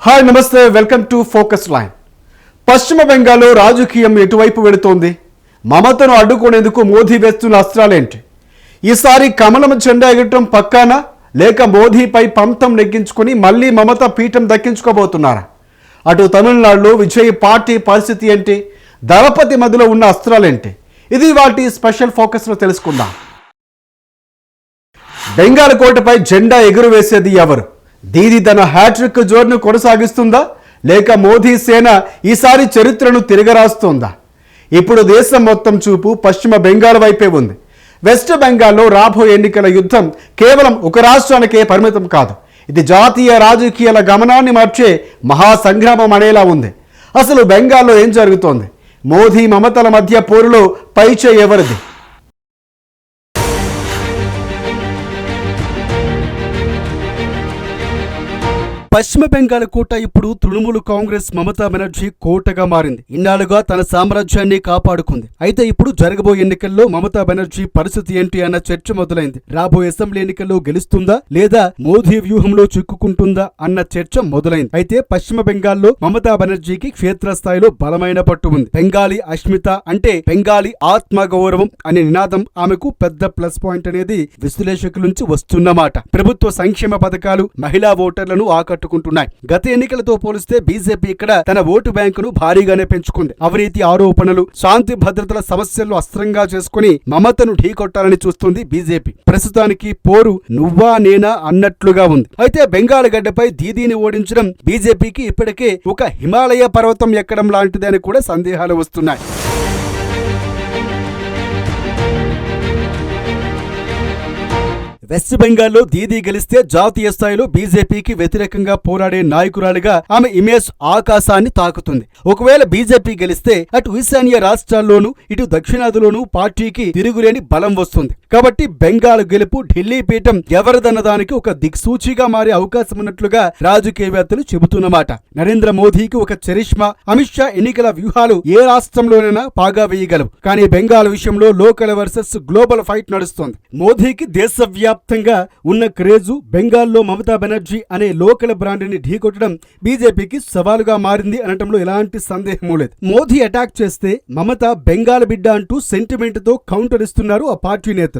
Hi నమస్తే, welcome to focus line. పశ్చిమ బెంగాల్లో రాజకీయం ఎటువైపు వెళుతోంది? మమతను అడ్డుకునేందుకు మోదీ వేస్తున్న అస్త్రాలేంటి? ఈసారి కమలం జెండా ఎగరటం పక్కానా, లేక మోదీపై పంతం నెగ్గించుకుని మళ్ళీ మమత పీఠం దక్కించుకోబోతున్నారా? అటు తమిళనాడులో విజయ్ పార్టీ పరిస్థితి ఏంటి? దళపతి మధ్యలో ఉన్న అస్త్రాలేంటి? ఇది వాటి స్పెషల్ ఫోకస్లో తెలుసుకుందాం. బెంగాల్ కోటపై జెండా ఎగురవేసేది ఎవరు? దీది తన హ్యాట్రిక్ జోరును కొనసాగిస్తుందా, లేక మోదీ సేన ఈసారి చరిత్రను తిరగరాస్తుందా? ఇప్పుడు దేశం మొత్తం చూపు పశ్చిమ బెంగాల్ వైపే ఉంది. వెస్ట్ బెంగాల్లో రాబోయే ఎన్నికల యుద్ధం కేవలం ఒక రాష్ట్రానికే పరిమితం కాదు. ఇది జాతీయ రాజకీయాల గమనాన్ని మార్చే మహాసంగ్రామం అనేలా ఉంది. అసలు బెంగాల్లో ఏం జరుగుతోంది? మోదీ మమతల మధ్య పోరులో పైచే ఎవరిది? పశ్చిమ బెంగాల్ కోట ఇప్పుడు తృణమూల్ కాంగ్రెస్ మమతా బెనర్జీ కోటగా మారింది. ఇన్నాళ్లుగా తన సామ్రాజ్యాన్ని కాపాడుకుంది. అయితే ఇప్పుడు జరగబోయే ఎన్నికల్లో మమతా బెనర్జీ పరిస్థితి ఏంటి అన్న చర్చ మొదలైంది. రాబోయే అసెంబ్లీ ఎన్నికల్లో గెలుస్తుందా లేదా మోదీ వ్యూహంలో చిక్కుకుంటుందా అన్న చర్చ మొదలైంది. అయితే పశ్చిమ బెంగాల్లో మమతా బెనర్జీకి క్షేత్రస్థాయిలో బలమైన పట్టు ఉంది. బెంగాలీ అస్మిత అంటే బెంగాలీ ఆత్మగౌరవం అనే నినాదం ఆమెకు పెద్ద ప్లస్ పాయింట్ అనేది విశ్లేషకుల నుంచి వస్తున్నమాట. ప్రభుత్వ సంక్షేమ పథకాలు మహిళా ఓటర్లను ఆకట్టుకుంటున్నాయి. గత ఎన్నికలతో పోలిస్తే బీజేపీ ఇక్కడ తన ఓటు బ్యాంకును భారీగానే పెంచుకుంది. అవినీతి ఆరోపణలు, శాంతి భద్రతల సమస్యలను అస్త్రంగా చేసుకుని మమతను ఢీకొట్టాలని చూస్తుంది బీజేపీ. ప్రస్తుతానికి పోరు నువ్వా నేనా అన్నట్లుగా ఉంది. అయితే బెంగాల్ గడ్డపై దీదీని ఓడించడం బీజేపీకి ఇప్పటికే ఒక హిమాలయ పర్వతం ఎక్కడం లాంటిదని కూడా సందేహాలు వస్తున్నాయి. వెస్ట్ బెంగాల్లో దీదీ గెలిస్తే జాతీయ స్థాయిలో బీజేపీకి వ్యతిరేకంగా పోరాడే నాయకురాలిగా ఆమె ఇమేజ్ ఆకాశాన్ని తాకుతుంది. ఒకవేళ బీజేపీ గెలిస్తే అటు ఈశాన్య రాష్ట్రాల్లోనూ ఇటు దక్షిణాదిలోనూ పార్టీకి తిరుగులేని బలం వస్తుంది. కాబట్టి బెంగాల్ గెలుపు ఢిల్లీ పీఠం ఎవరిదన్నదానికి ఒక దిక్సూచిగా మారే అవకాశం ఉన్నట్లుగా రాజకీయవేత్తలు చెబుతున్నమాట. నరేంద్ర మోదీకి ఒక చరిష్మా, అమిత్ షా ఎన్నికల వ్యూహాలు ఏ రాష్ట్రంలోనైనా పాగా వేయగలవు. కానీ బెంగాల్ విషయంలో లోకల్ వర్సెస్ గ్లోబల్ ఫైట్ నడుస్తోంది. మోదీకి దేశవ్యాప్తంగా ఉన్న క్రేజు బెంగాల్లో మమతా బెనర్జీ అనే లోకల్ బ్రాండ్ని ఢీకొట్టడం బీజేపీకి సవాలుగా మారింది అనటంలో ఎలాంటి సందేహమూ లేదు. మోదీ అటాక్ చేస్తే మమత బెంగాల్ బిడ్డ అంటూ సెంటిమెంట్ తో కౌంటర్ ఇస్తున్నారు ఆ పార్టీ నేతలు.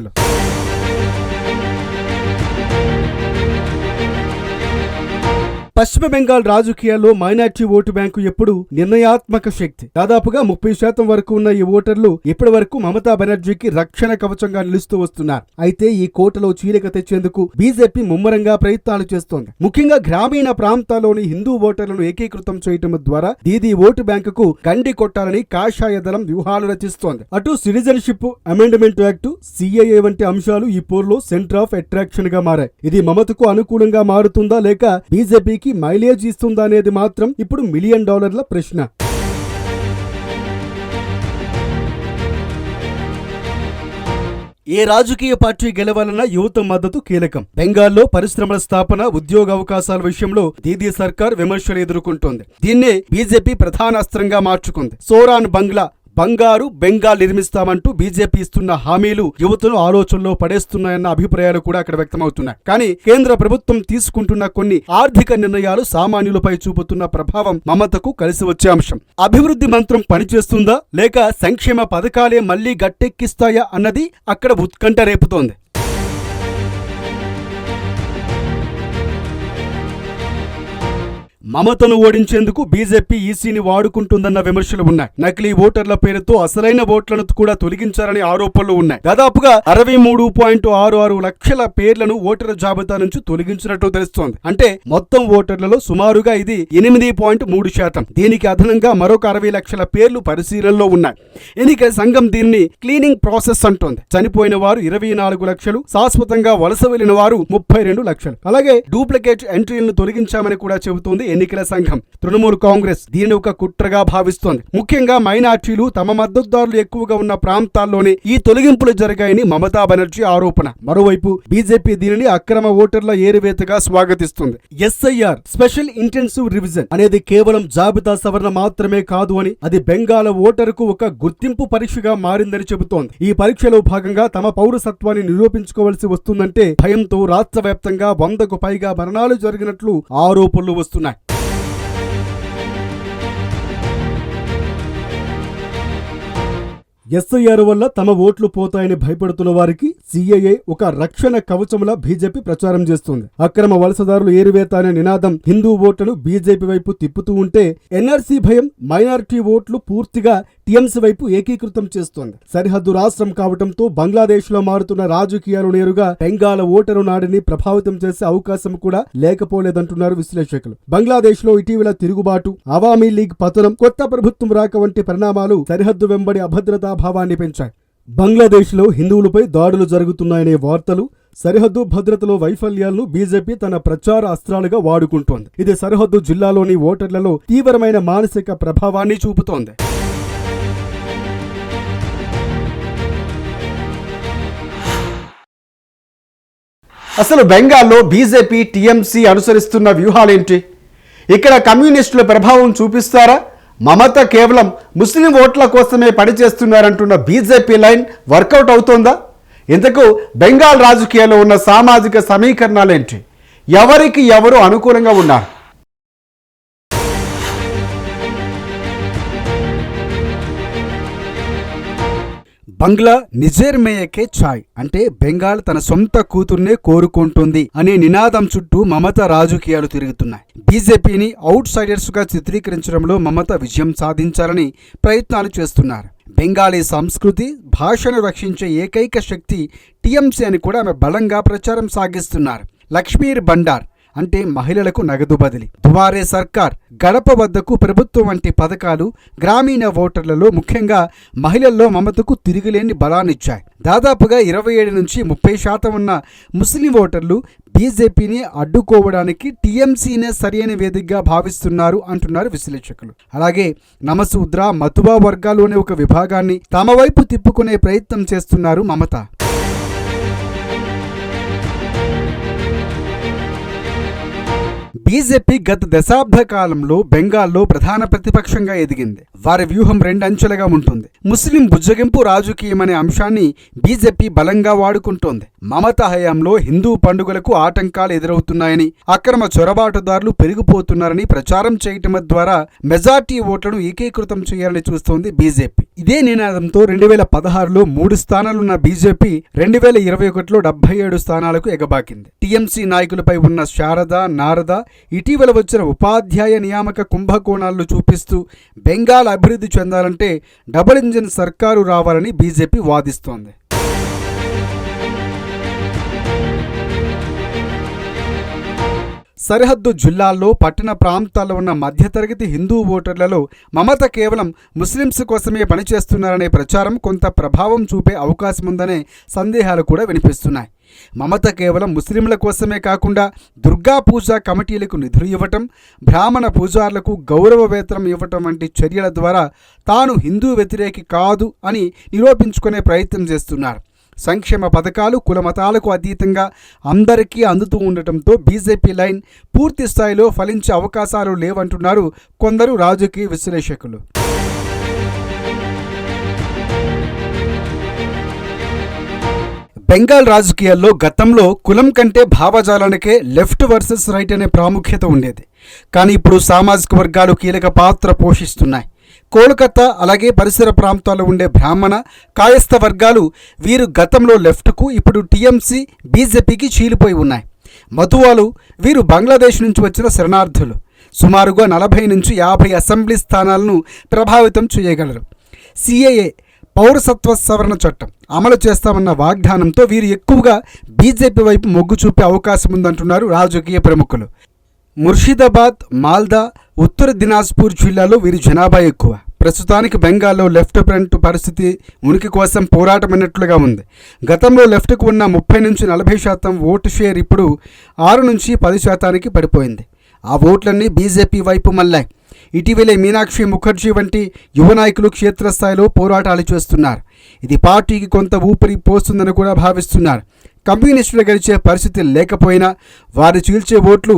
పశ్చిమ బెంగాల్ రాజకీయాల్లో మైనార్టీ ఓటు బ్యాంకు ఎప్పుడు నిర్ణయాత్మక శక్తి. దాదాపుగా 30% వరకు ఉన్న ఈ ఓటర్లు ఇప్పటి వరకు మమతా బెనర్జీకి రక్షణ కవచంగా నిలుస్తూ వస్తున్నారు. అయితే ఈ కోటలో చీలిక తెచ్చేందుకు బీజేపీ ముమ్మరంగా ప్రయత్నాలు చేస్తోంది. ముఖ్యంగా గ్రామీణ ప్రాంతాల్లోని హిందూ ఓటర్లను ఏకీకృతం చేయటం ద్వారా దీదీ ఓటు బ్యాంకుకు గండి కొట్టాలని కాషాయ దళం వ్యూహాలు రచిస్తోంది. అటు సిటిజన్షిప్ అమెండ్మెంట్ యాక్ట్, సిఏఏ వంటి అంశాలు ఈ పోర్లో సెంటర్ ఆఫ్ అట్రాక్షన్ గా మారాయి. ఇది మమతకు అనుకూలంగా మారుతుందా లేక బీజేపీకి మైలేజ్ ఇస్తుందా అనేది మాత్రం ఇప్పుడు $1 మిలియన్ ప్రశ్న. ఏ రాజకీయ పార్టీ గెలవాలన్నా యువత మద్దతు కీలకం. బెంగాల్లో పరిశ్రమల స్థాపన, ఉద్యోగ అవకాశాల విషయంలో దీదీ సర్కార్ విమర్శలు ఎదుర్కొంటోంది. దీన్నే బీజేపీ ప్రధాన అస్త్రంగా మార్చుకుంది. సోరాన్ బంగ్లా, బంగారు బెంగాల్ నిర్మిస్తామంటూ బీజేపీ ఇస్తున్న హామీలు యువతను ఆలోచనలో పడేస్తున్నాయన్న అభిప్రాయాలు కూడా అక్కడ వ్యక్తమవుతున్నాయి. కానీ కేంద్ర ప్రభుత్వం తీసుకుంటున్న కొన్ని ఆర్థిక నిర్ణయాలు సామాన్యులపై చూపుతున్న ప్రభావం మమతకు కలిసి వచ్చే అంశం. అభివృద్ధి మంత్రం పనిచేస్తుందా లేక సంక్షేమ పథకాలే మళ్లీ గట్టెక్కిస్తాయా అన్నది అక్కడ ఉత్కంఠ రేపుతోంది. మమతను ఓడించేందుకు బీజేపీ ఈసీని వాడుకుంటుందన్న విమర్శలు ఉన్నాయి. నకిలీ ఓటర్ల పేరుతో అసలైన ఓట్లను కూడా తొలగించారనే ఆరోపణలు ఉన్నాయి. దాదాపుగా 63.66 లక్షల పేర్లను ఓటర్ల జాబితా నుంచి తొలగించినట్టు తెలుస్తోంది. అంటే మొత్తం ఓటర్లలో సుమారుగా ఇది 8.3%. దీనికి అదనంగా మరొక 60 లక్షల పేర్లు పరిశీలనలో ఉన్నాయి. ఎన్నికల సంఘం దీన్ని క్లీనింగ్ ప్రాసెస్ అంటోంది. చనిపోయిన వారు 24 లక్షలు, శాశ్వతంగా వలస వెళ్లిన వారు 32 లక్షలు. అలాగే డూప్లికేట్ ఎంట్రీలను తొలగించామని కూడా చెబుతోంది ఎన్నికల సంఘం. తృణమూల్ కాంగ్రెస్ దీని ఒక కుట్రగా భావిస్తోంది. ముఖ్యంగా మైనార్టీలు, తమ మద్దతుదారులు ఎక్కువగా ఉన్న ప్రాంతాల్లోనే ఈ తొలగింపులు జరిగాయని మమతా బెనర్జీ ఆరోపణ. మరోవైపు బీజేపీ దీనిని అక్రమ ఓటర్ల ఏరువేతగా స్వాగతిస్తుంది. ఎస్ఐఆర్, స్పెషల్ ఇంటెన్సివ్ రివిజన్ అనేది కేవలం జాబితా సవరణ మాత్రమే కాదు అని, అది బెంగాల్ ఓటరుకు ఒక గుర్తింపు పరీక్షగా మారిందని చెబుతోంది. ఈ పరీక్షలో భాగంగా తమ పౌరసత్వాన్ని నిరూపించుకోవాల్సి వస్తుందంటే భయంతో రాష్ట్ర వ్యాప్తంగా 100కు పైగా మరణాలు జరిగినట్లు ఆరోపణలు వస్తున్నాయి. ఎస్ఐఆర్ వల్ల తమ ఓట్లు పోతాయని భయపడుతున్న వారికి సిఏఏ ఒక రక్షణ కవచంలా బీజేపీ ప్రచారం చేస్తుంది. అక్రమ వలసదారులు ఏరివేత అనే నినాదం హిందూ ఓట్లను బీజేపీ వైపు తిప్పుతూ ఉంటే, ఎన్ఆర్సీ భయం మైనారిటీ ఓట్లు పూర్తిగా టీఎంసీ వైపు ఏకీకృతం చేస్తోంది. సరిహద్దు రాష్ట్రం కావడంతో బంగ్లాదేశ్ లో మారుతున్న రాజకీయాలు నేరుగా బెంగాల్ ఓటరు నాడిని ప్రభావితం చేసే అవకాశం కూడా లేకపోలేదంటున్నారు విశ్లేషకులు. బంగ్లాదేశ్ లో ఇటీవల తిరుగుబాటు, అవామీ లీగ్ పతనం, కొత్త ప్రభుత్వం రాక వంటి పరిణామాలు సరిహద్దు వెంబడి అభద్రతా భావాన్ని పెంచాయి. బంగ్లాదేశ్ లో హిందువులపై దాడులు జరుగుతున్నాయనే వార్తలు, సరిహద్దు భద్రతలో వైఫల్యాలను బీజేపీ తన ప్రచార అస్త్రాలుగా వాడుకుంటోంది. ఇది సరిహద్దు జిల్లాలోని ఓటర్లలో తీవ్రమైన మానసిక ప్రభావాన్ని చూపుతోంది. అసలు బెంగాల్లో బీజేపీ టీఎంసీ అనుసరిస్తున్న వ్యూహాలేంటి? ఇక్కడ కమ్యూనిస్టుల ప్రభావం చూపిస్తారా? మమత కేవలం ముస్లిం ఓట్ల కోసమే పనిచేస్తున్నారంటున్న బీజేపీ లైన్ వర్కౌట్ అవుతోందా? ఇంతకు బెంగాల్ రాజకీయాల్లో ఉన్న సామాజిక సమీకరణాలేంటి? ఎవరికి ఎవరు అనుకూలంగా ఉన్నారు? బంగ్లా నిజేర్ మేయకే ఛాయ్ అంటే బెంగాల్ తన సొంత కూతుర్నే కోరుకుంటుంది అనే నినాదం చుట్టూ మమత రాజకీయాలు తిరుగుతున్నాయి. బీజేపీని అవుట్ సైడర్స్ గా చిత్రీకరించడంలో మమత విజయం సాధించాలని ప్రయత్నాలు చేస్తున్నారు. బెంగాలీ సంస్కృతి, భాషను రక్షించే ఏకైక శక్తి టీఎంసీ అని కూడా ఆమె బలంగా ప్రచారం సాగిస్తున్నారు. లక్ష్మీర్ బండార్ అంటే మహిళలకు నగదు బదిలీ, దువారే సర్కార్, గడప వద్దకు ప్రభుత్వం వంటి పథకాలు గ్రామీణ ఓటర్లలో ముఖ్యంగా మహిళల్లో మమతకు తిరిగిలేని బలాన్నిచ్చాయి. దాదాపుగా 27 నుంచి 30% ఉన్న ముస్లిం ఓటర్లు బీజేపీని అడ్డుకోవడానికి టీఎంసీనే సరైన వేదికగా భావిస్తున్నారు అంటున్నారు విశ్లేషకులు. అలాగే నమశూద్ర, మతువా వర్గాల్లోని ఒక విభాగాన్ని తమ వైపు తిప్పుకునే ప్రయత్నం చేస్తున్నారు మమత. బీజేపీ గత దశాబ్ద కాలంలో బెంగాల్లో ప్రధాన ప్రతిపక్షంగా ఎదిగింది. వారి వ్యూహం 2 అంచెలుగా ఉంటుంది. ముస్లిం బుజ్జగింపు రాజకీయం అనే అంశాన్ని బీజేపీ బలంగా వాడుకుంటోంది. మమత హయాంలో హిందూ పండుగలకు ఆటంకాలు ఎదురవుతున్నాయని, అక్రమ చొరబాటుదారులు పెరిగిపోతున్నారని ప్రచారం చేయటం ద్వారా మెజార్టీ ఓట్లను ఏకీకృతం చేయాలని చూస్తోంది బీజేపీ. ఇదే నినాదంతో 2016లో 3 స్థానాలున్న బీజేపీ 2021లో 77 స్థానాలకు ఎగబాకింది. టీఎంసీ నాయకులపై ఉన్న శారద, నారద, ఇటీవల వచ్చిన ఉపాధ్యాయ నియామక కుంభకోణాలను చూపిస్తూ బెంగాల్ అభివృద్ధి చెందాలంటే డబుల్ ఇంజిన్ సర్కారు రావాలని బీజేపీ వాదిస్తోంది. సరిహద్దు జిల్లాల్లో, పట్టణ ప్రాంతాల్లో ఉన్న మధ్యతరగతి హిందూ ఓటర్లలో మమత కేవలం ముస్లింస్ కోసమే పనిచేస్తున్నారనే ప్రచారం కొంత ప్రభావం చూపే అవకాశం ఉందనే సందేహాలు కూడా వినిపిస్తున్నాయి. మమత కేవలం ముస్లింల కోసమే కాకుండా దుర్గా పూజా కమిటీలకు నిధులు ఇవ్వటం, బ్రాహ్మణ పూజారులకు గౌరవ వేతనం ఇవ్వటం వంటి చర్యల ద్వారా తాను హిందూ వ్యతిరేకి కాదు అని నిరూపించుకునే ప్రయత్నం చేస్తున్నారు. సంక్షేమ పథకాలు కులమతాలకు అతీతంగా అందరికీ అందుతూ ఉండటంతో బీజేపీ లైన్ పూర్తి స్థాయిలో ఫలించే అవకాశాలు లేవంటున్నారు కొందరు రాజకీయ విశ్లేషకులు. బెంగాల్ రాజకీయాల్లో గతంలో కులం కంటే భావజాలానికే లెఫ్ట్ వర్సెస్ రైట్ అనే ప్రాముఖ్యత ఉండేది. కానీ ఇప్పుడు సామాజిక వర్గాలు కీలక పాత్ర పోషిస్తున్నాయి. కోల్కతా అలాగే పరిసర ప్రాంతాల్లో ఉండే బ్రాహ్మణ, కాయస్థ వర్గాలు వీరు గతంలో లెఫ్ట్కు, ఇప్పుడు టీఎంసీ, బీజేపీకి చీలిపోయి ఉన్నాయి. మతువాలు వీరు బంగ్లాదేశ్ నుంచి వచ్చిన శరణార్థులు. సుమారుగా 40 నుంచి 50 అసెంబ్లీ స్థానాలను ప్రభావితం చేయగలరు. సిఏఏ పౌరసత్వ సవరణ చట్టం అమలు చేస్తామన్న వాగ్దానంతో వీరు ఎక్కువగా బీజేపీ వైపు మొగ్గు చూపే అవకాశం ఉందంటున్నారు రాజకీయ ప్రముఖులు. ముర్షిదాబాద్, మాల్దా, ఉత్తర దినాజ్పూర్ జిల్లాలో వీరి జనాభా ఎక్కువ. ప్రస్తుతానికి బెంగాల్లో లెఫ్ట్ ఫ్రంట్ పరిస్థితి ఉనికి కోసం పోరాటమైనట్లుగా ఉంది. గతంలో లెఫ్ట్కు ఉన్న 30 నుంచి 40% ఓటు షేర్ ఇప్పుడు 6 నుంచి 10% పడిపోయింది. ఆ ఓట్లన్నీ బీజేపీ వైపు మళ్ళాయి. ఇటీవలే మీనాక్షి ముఖర్జీ వంటి యువ నాయకులు క్షేత్రస్థాయిలో పోరాటాలు చేస్తున్నారు. ఇది పార్టీకి కొంత ఊపిరి పోస్తుందని కూడా భావిస్తున్నారు. కమ్యూనిస్టులు గెలిచే పరిస్థితి లేకపోయినా వారు చీల్చే ఓట్లు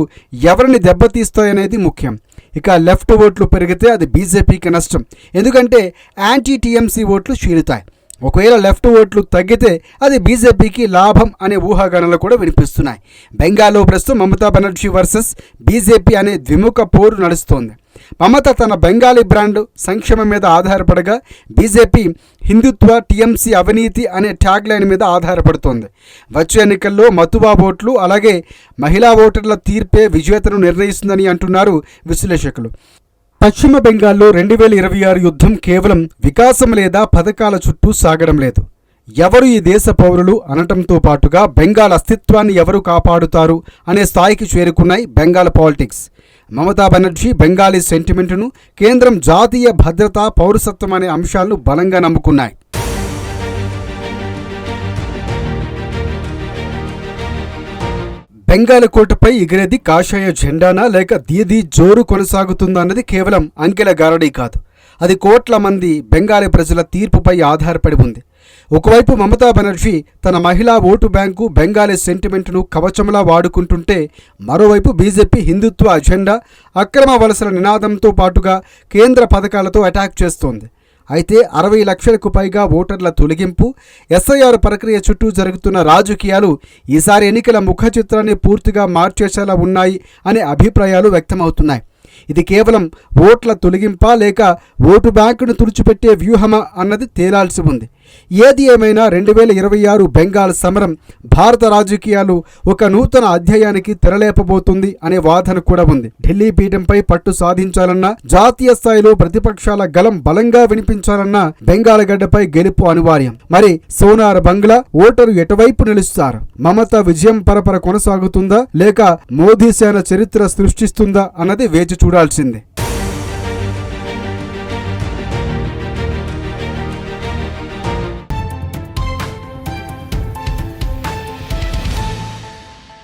ఎవరిని దెబ్బతీస్తాయనేది ముఖ్యం. ఇక లెఫ్ట్ ఓట్లు పెరిగితే అది బీజేపీకి నష్టం, ఎందుకంటే యాంటీ టీఎంసీ ఓట్లు చీలుతాయి. ఒకవేళ లెఫ్ట్ ఓట్లు తగ్గితే అది బీజేపీకి లాభం అనే ఊహాగానాలు కూడా వినిపిస్తున్నాయి. బెంగాల్లో ప్రస్తుతం మమతా బెనర్జీ వర్సెస్ బీజేపీ అనే ద్విముఖ పోరు నడుస్తోంది. మమత తన బెంగాలీ బ్రాండ్ సంక్షేమం మీద ఆధారపడగా బీజేపీ హిందుత్వ, టీఎంసీ అవినీతి అనే ట్యాగ్ లైన్ మీద ఆధారపడుతోంది. వచ్చే ఎన్నికల్లో మతువా ఓట్లు అలాగే మహిళా ఓటర్ల తీర్పే విజేతను నిర్ణయిస్తుందని అంటున్నారు విశ్లేషకులు. పశ్చిమ బెంగాల్లో 2026 యుద్ధం కేవలం వికాసం లేదా పథకాల చుట్టూ సాగడం లేదు. ఎవరు ఈ దేశ పౌరులు అనటంతో పాటుగా బెంగాల్ అస్తిత్వాన్ని ఎవరు కాపాడుతారు అనే స్థాయికి చేరుకున్నాయి బెంగాల్ పాలిటిక్స్. మమతా బెనర్జీ బెంగాలీ సెంటిమెంటును, కేంద్రం జాతీయ భద్రత, పౌరసత్వం అనే అంశాలను బలంగా నమ్ముకున్నాయి. బెంగాల్ కోటపై ఎగిరేది కాషాయ జెండానా లేక దీదీ జోరు కొనసాగుతుందా అన్నది కేవలం అంకెల గారడీ కాదు. అది కోట్ల మంది బెంగాలీ ప్రజల తీర్పుపై ఆధారపడి ఉంది. ఒకవైపు మమతా బెనర్జీ తన మహిళా ఓటు బ్యాంకు, బెంగాలీ సెంటిమెంట్ను కవచంలా వాడుకుంటుంటే, మరోవైపు బీజేపీ హిందుత్వ అజెండా, అక్రమ వలసల నినాదంతో పాటుగా కేంద్ర పథకాలతో అటాక్ చేస్తోంది. అయితే 60 లక్షలకు పైగా ఓటర్ల తొలగింపు, ఎస్ఐఆర్ ప్రక్రియ చుట్టూ జరుగుతున్న రాజకీయాలు ఈసారి ఎన్నికల ముఖ చిత్రాన్ని పూర్తిగా మార్చేసేలా ఉన్నాయి అనే అభిప్రాయాలు వ్యక్తమవుతున్నాయి. ఇది కేవలం ఓట్ల తొలగింపా లేక ఓటు బ్యాంకును తుడిచిపెట్టే వ్యూహమా అన్నది తేలాల్సి ఉంది. ఏది ఏమైనా 2026 బెంగాల్ సమరం భారత రాజకీయాలు ఒక నూతన అధ్యాయానికి తెరలేపబోతుంది అనే వాదన కూడా ఉంది. ఢిల్లీ పీఠంపై పట్టు సాధించాలన్నా, జాతీయ స్థాయిలో ప్రతిపక్షాల గలం బలంగా వినిపించాలన్నా బెంగాల్ గడ్డపై గెలుపు అనివార్యం. మరి సోనార్ బంగ్లా ఓటరు ఎటువైపు నిలుస్తారు? మమత విజయం పరపర కొనసాగుతుందా లేక మోదీ సేన చరిత్ర సృష్టిస్తుందా అన్నది వేచి చూడాల్సిందే.